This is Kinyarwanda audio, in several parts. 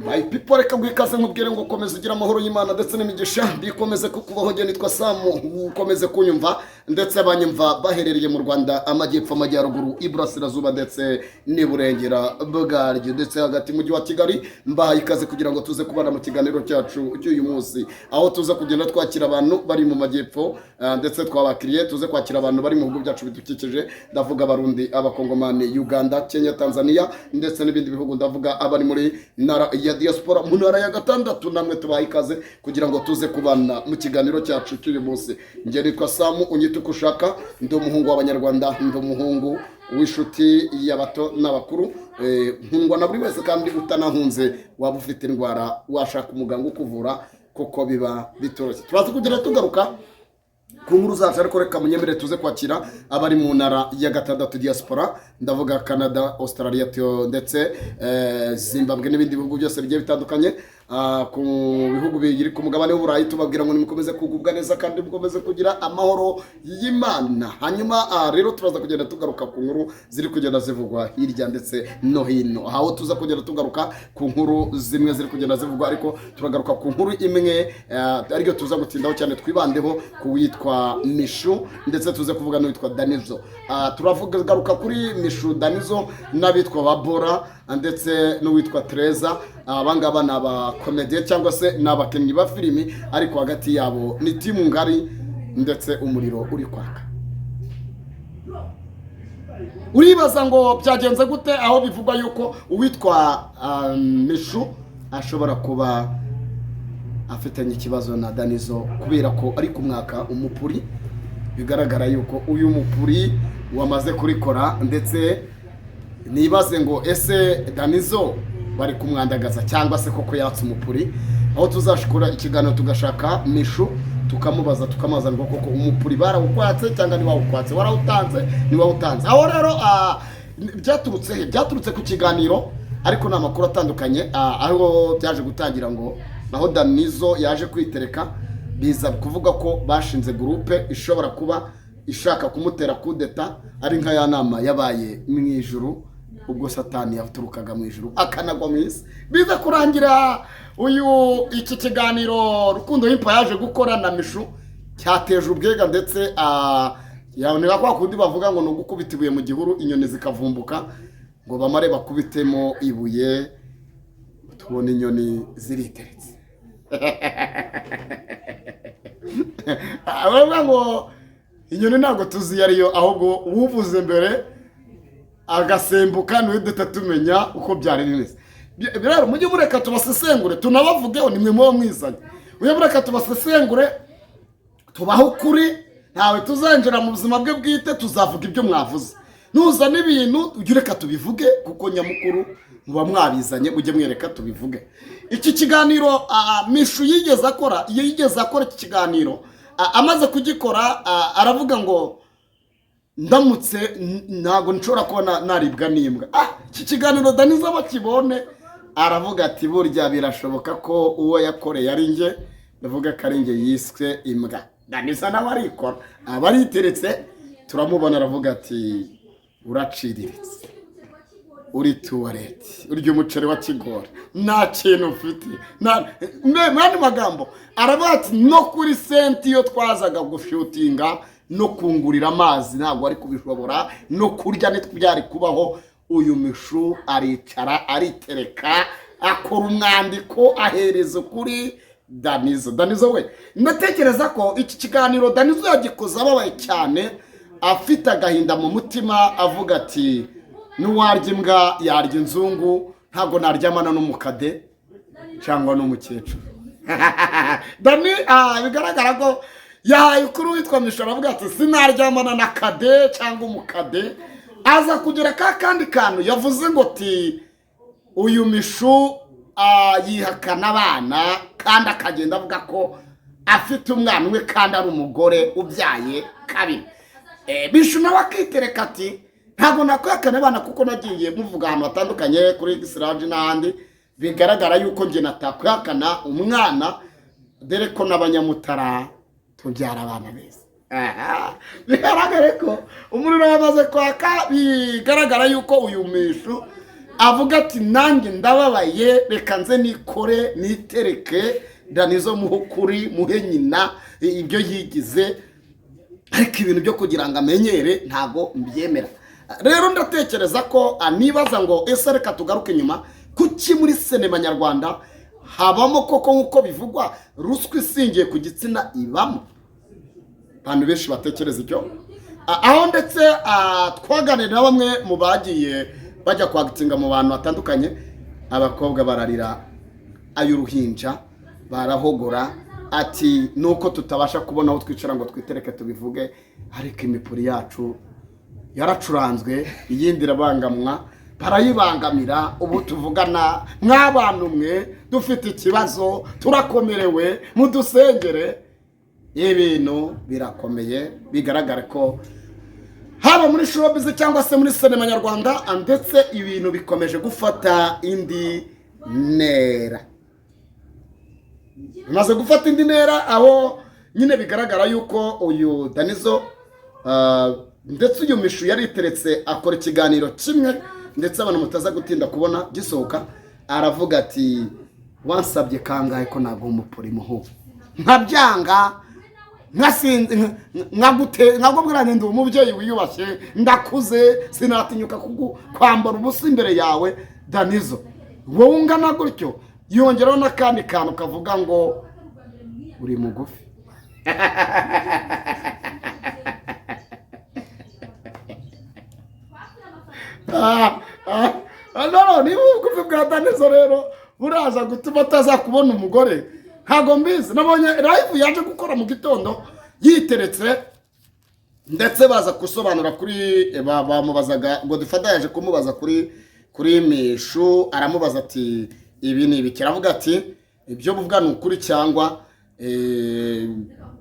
My people reka gwikaze nkubwire ngo komeza ugira amahoro y'Imana ndetse n'imigisha bikomeze kukubaho je nitwa Samu ukomeze kunyumva ndetse abanyumva baherereye mu Rwanda amajyepfo amajyaruguru iburasirazuba ndetse n'iburengera bwaryo ndetse hagati mu wa Kigali mbahaye ikaze kugira ngo tuze kubana mu kiganiro cyacu cy'uyu munsi aho tuze kugenda twakira abantu bari mu majyepfo ndetse twabakiriye tuze kwakira abantu bari mu bihugu byacu bidukikije ndavuga abarundi abakongomani Uganda Kenya Tanzania ndetse n'ibindi bihugu ndavuga abari muri nara ya diaspora mu ntara ya gatandatu namwe tubaye ikaze kugira ngo tuze kubana mu kiganiro cyacu cy'uyu munsi nge nitwa Samu unyita uko ushaka ndi umuhungu w'abanyarwanda ndi umuhungu w'inshuti y'abato n'abakuru nkundwa na buri wese kandi utanahunze waba ufite indwara washaka umuganga ukuvura kuko biba bitoroshye turaza kugera tugaruka ku nkuru zacu ariko reka munyemere tuze kwakira abari mu ntara ya gatandatu diaspora ndavuga Canada Australia ndetse Zimbabwe n'ibindi bihugu byose bigiye bitandukanye ku bihugu biri ku mugabane w'Uburayi tubabwira ngo nimukomeze kugubwa neza kandi mukomeze kugira amahoro y'Imana hanyuma rero turaza kugenda tugaruka ku nkuru ziri kugenda zivugwa hirya ndetse no hino aho tuza kugenda tugaruka ku nkuru zimwe ziri kugenda zivugwa ariko turagaruka ku nkuru imwe ariko tuza gutindaho cyane twibandeho ku witwa Mishu ndetse tuze kuvuga n'uwitwa Danizo turavuga garuka kuri Mishu Danizo n'abitwa Babora ndetse n'uwitwa Teresa abangaba naba komedie cyangwa se nabakenyi ba filimi ariko hagati yabo ni timu ngari ndetse umuriro uri kwaka uribaza ngo byagenze gute aho bivugwa yuko uwitwa Mishu ashobora kuba afitanye ikibazo na Danizo kubera ko ari ku mwaka umupuri bigaragara yuko uyu mupuri wamaze kurikora ndetse nibaze ngo ese Danizo bari kumwandagaza cyangwa se koko yatse umupuri aho tuzashikura ikiganiro tugashaka Mishu tukamubaza tukamaza ngo koko umupuri barawukwatse cyangwa ni wawukwatse warawutanze ni wawutanze aho rero byaturutse ku kiganiro ariko na makuru atandukanye aho byaje gutangira ngo naho Danizo yaje kwitereka biza kuvuga ko bashinze groupe ishobora kuba ishaka kumutera kudeta ari nka ya nama yabaye mu ijuru ubwo Satani yaturukaga mu ijuru akanagwa mu isi biza kurangira iki kiganiro Rukundo Himpa yaje gukora na Mishu cyateje ubwega ndetse yabonera kwa kundi bavuga ngo no gukubita ibuye mu gihuru inyoni zikavumbuka ngo bamare bakubitemo ibuye tubona inyoni ziriteretse abavuga ngo inyoni ntabwo tuzi yariyo ahubwo uvuze mbere agasembuka niwe dutatumenya uko byari bimeze biraro mujye mureka tubasesengure tunabavugeho nimwe mu mwizanye uye mureka tubasesengure tubaho kuri ntawe tuzanjira mu buzima bwe bwite tuzavuga ibyo mwavuze nuza n'ibintu ujye reka tubivuge kuko nyamukuru muba mwabizanye ujye mwereka tubivuge iki kiganiro Mishu yigeze akora iki kiganiro amaze kugikora aravuga ngo ndamutse ntago nshobora kubona naribwa n'imbwa iki kiganiro Danizo bakibone aravuga ati burya birashoboka ko uwo yakoreye ari nge ndavuga ko ari nge yiswe imbwa Danizo nawe arikora abariteretse turamubona aravuga ati uraciriritse uri tuwareti urya umuceri wa kigora nta kintu ufite mwandi magambo aravuga ati no kuri senti iyo twazaga gushutinga no kungurira amazi ntabwo ari kubishobora no kurya byari kubaho uyu Mishu aricara aritereka akora umwandiko ahereza kuri Danizo we ndatekereza ko iki kiganiro Danizo yagikoze ababaye cyane afite agahinda mu mutima avuga ati n'uwarya imbwa yarya inzungu ntabwo naryamana n'umukade cyangwa n'umukecuru Dani bigaragara ko yahaye kuri witwa Mishu aravuga ati sinaryamana na kade cyangwa umukade aza kugira kandi kantu yavuze ngo ati uyu Mishu yihakana abana kandi akagenda avuga ko afite umwana we kandi ari umugore ubyaye kabiri Mishu nawe akitereka ati ntabwo nakwihakana abana kuko nagiye muvuga ahantu hatandukanye kuri Gisiraje n'ahandi bigaragara yuko njye natakwihakana umwana dore ko n'abanyamutara tubyara abana beza bigaragare ko umuriro wamaze kwaka bigaragara yuko uyu Mishu avuga ati nanjye ndababaye reka nze nikore nitereke Danizo muhukuri muhe nyina ibyo yigize, ariko ibintu byo kugira ngo amenyere ntago mbyemera. Rero ndatekereza ko anibaza ngo ese reka tugaruke nyuma, kuki muri sinema nyarwanda habamo koko nkuko bivugwa ruswa isingiye ku gitsina ibamo? Abantu benshi batekereza icyo aho, ndetse twaganira bamwe mu bagiye bajya kwagitinga mu bantu batandukanye, abakobwa bararira ay'uruhinja, barahogora ati nuko tutabasha kubona aho twicara ngo twitereke tubivuge, ariko imipuri yacu yaracuranzwe iyindi irabangamwa, barayibangamira. Ubu tuvugana nk'abantu mwe dufite ikibazo, turakomerewe, mudusengere. Ibintu birakomeye, bigaragara ko haba muri showbiz cyangwa se muri sinema nyarwanda, ndetse ibintu bikomeje gufata indi ntera. Bimaze gufata indi ntera aho nyine bigaragara yuko uyu Danizo ndetse uyu Mishu yariteretse akora ikiganiro kimwe, ndetse abantu mutaza gutinda kubona gisohoka, aravuga ati wansabye kangahe ko ntabwo umupuri muhu nkabyanga nkagubwiranye ndi umubyeyi wiyubashye, ndakuze, sinatinyuka kwambara ubusa imbere yawe Danizo, wowe ungana gutyo. Yongeraho n'akandi kantu kavuga ngo uri mugufi. No, niba ubugufi bwa Danizo rero buraza gutuma ataza kubona umugore, ntago mbizi. Nabonye live yaje gukora mu gitondo yiteretse, ndetse baza gusobanura kuri bamubazaga ngo dufata, yaje kumubaza kuri Mishu, aramubaza ati ibi ni ibiki, aravuga ati ibyo buvuga ni ukuri cyangwa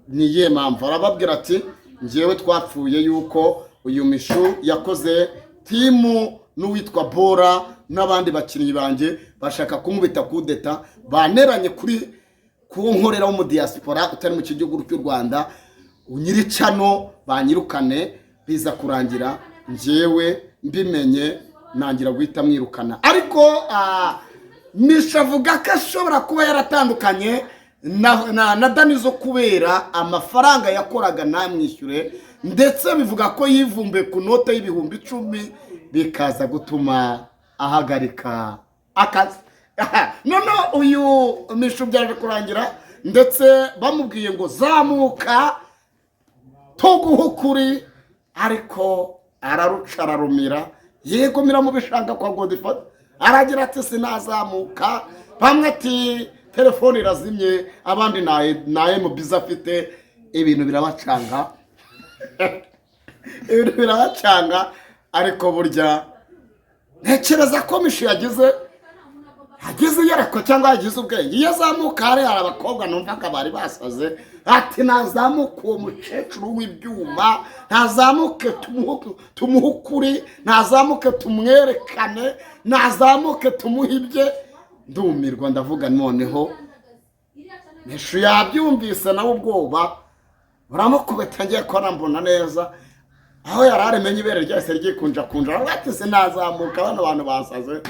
niye mpamvu. Arababwira ati njyewe twapfuye yuko uyu Mishu yakoze timu n'uwitwa Bora n'abandi bakinnyi banjye bashaka kumubita kudeta, baneranye ku nkorera wo mu diaspora utari mu gihugu cy'u Rwanda, unyiricano banyirukane, biza kurangira njyewe mbimenye nangira guhita mwirukana. Ariko Mishu avuga ko ashobora kuba yaratandukanye na Danizo kubera amafaranga yakoraga ntamwishyure, ndetse bivuga ko yivumbuye ku note y'ibihumbi 10 bikaza gutuma ahagarika akazi. None uyu Mishu byaje kurangira, ndetse bamubwiye ngo zamuka tuguhukuri, ariko araruca ararumira, yegomira mu bishanga kwa Godfather, aragira ati sinazamuka. Bamwe ati telefone irazimye, abandi naye mu biza afite. Ibintu birabacanga ibintu birabacanga, ariko burya ntekereza ko Mishu yagize yarako cyangwa yagize ubwenge. Iyo azamuka hari abakobwa numvaga bari basaze, ati nazamuka uwo mukecuru w'ibyuma, nazamuke tumuhukuri, nazamuke tumwerekane, nazamuke tumuhibye. Ndumirwa ndavuga noneho Mishu yabyumvise nawe ubwoba buramukubita, ngiye kora mbona neza aho yararemenye ibere ryose ryikunja, ati se nazamuka, bano bantu basaze.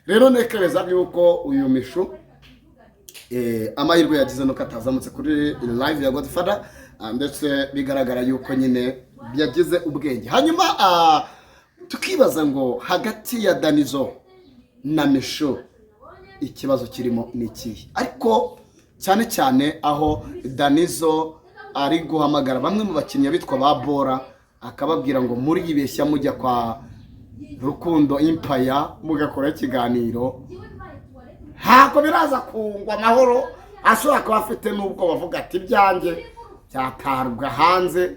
Rero nekereza yuko uyu Mishu amahirwe yagize nuko atazamutse kuri live ya Godfather, ndetse bigaragara yuko nyine yagize ubwenge. Hanyuma tukibaza ngo hagati ya Danizo na Mishu ikibazo kirimo niki, ariko cyane cyane aho Danizo ari guhamagara bamwe mu bakinnyi bitwa ba Bora, akababwira ngo muri yibeshya mujya kwa Rukundo Empire mugakora ikiganiro, ntabwo biraza kungwa amahoro. Ashobora kuba afite n'ubwo bavuga ati byanjye byatarwa hanze,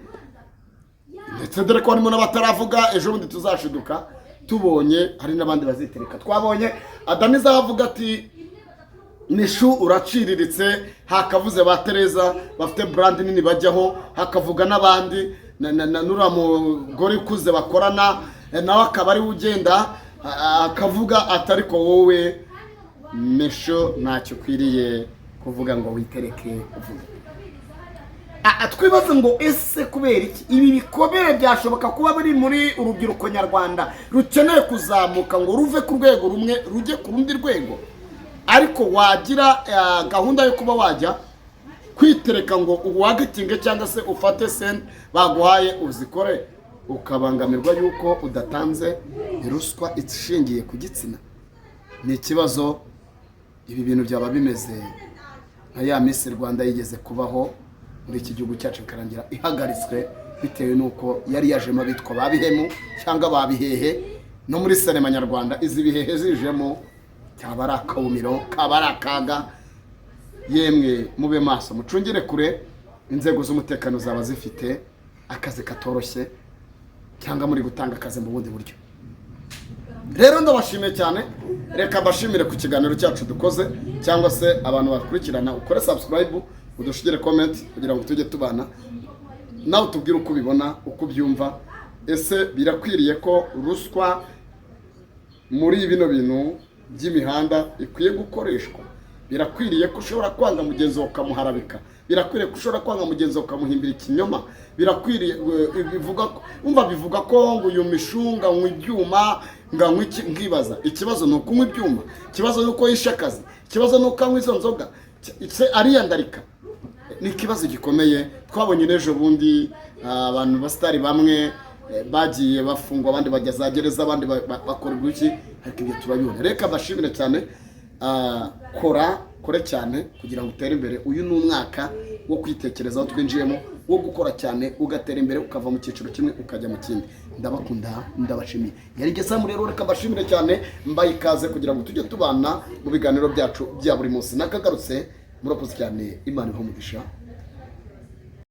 ndetse dore ko harimo n'abataravuga. Ejo bundi tuzashiduka tubonye hari n'abandi bazitereka. Twabonye Danizo avuga ati Mishu uraciriritse, hakavuze ba Tereza bafite brand nini bajyaho, hakavuga n'abandi nura mugore ukuze bakorana, nawe akaba ari ugenda akavuga atari ko wowe Mishu ntacyo kwiriye kuvuga ngo witereke uvuge. twibaze ngo ese kubera iki ibi bikomere byashoboka kuba biri muri urubyiruko nyarwanda rukeneye kuzamuka ngo ruve ku rwego rumwe rujye ku rundi rwego, ariko wagira gahunda yo kuba wajya kwitereka ngo uwagatinge cyangwa se ufate sente baguhaye uzikore, ukabangamirwa yuko udatanze ruswa ishingiye ku gitsina. Ni ikibazo. Ibi bintu byaba bimeze nka ya Miss Rwanda yigeze kubaho muri iki gihugu cyacu bikarangira ihagaritswe bitewe nuko yari yajemo bitwa babihemu cyangwa babihehe. No muri sinema nyarwanda izi bihehe zijemo cyaba ari akawumiro, kaba ari akaga. Yemwe mube maso, mucungire kure, inzego z'umutekano zaba zifite akazi katoroshye cyangwa muri gutanga akazi mu bundi buryo. Rero ndabashimiye cyane, reka bashimire ku kiganiro cyacu dukoze, cyangwa se abantu bakurikirana ukore subscribe, udushigire comment kugira ngo tujye tubana nawe, tubwire uko ubibona, uko ubyumva. Ese birakwiriye ko ruswa muri bino bintu by'imihanda ikwiye gukoreshwa? Birakwiriye ko ushobora kwanga mugenzi wawe ukamuharabika? Birakwiriye ko ushobora kwanga mugenzi wawe ukamuhimbira ikinyoma? Birakwiriye bivuga ko ngo uyu mishunga ngo ibyuma nganywa iki? Nkibaza, ikibazo ni ukunywa ibyuma? Ikibazo ni uko yishe akazi? Ikibazo ni uko anywa izo nzoga? Ariyandarika? Ni ikibazo gikomeye. Twabonye n'ejo bundi abantu basitari bamwe bagiye bafungwa, abandi bajya za gereza, abandi bakorerwa iki, ariko ibyo turabibona. Reka bashimire cyane, kore cyane kugira ngo utere imbere. Uyu ni umwaka wo kwitekerezaho twinjiyemo, wo gukora cyane ugatera imbere, ukava mu cyiciro kimwe ukajya mu kindi. Ndabakunda, ndabashimiye. Yari Gesamu rero, reka bashimire cyane, mbaye ikaze kugira ngo tujye tubana mu biganiro byacu bya buri munsi. Nakagarutse, murakoze cyane, Imana ibahe umugisha.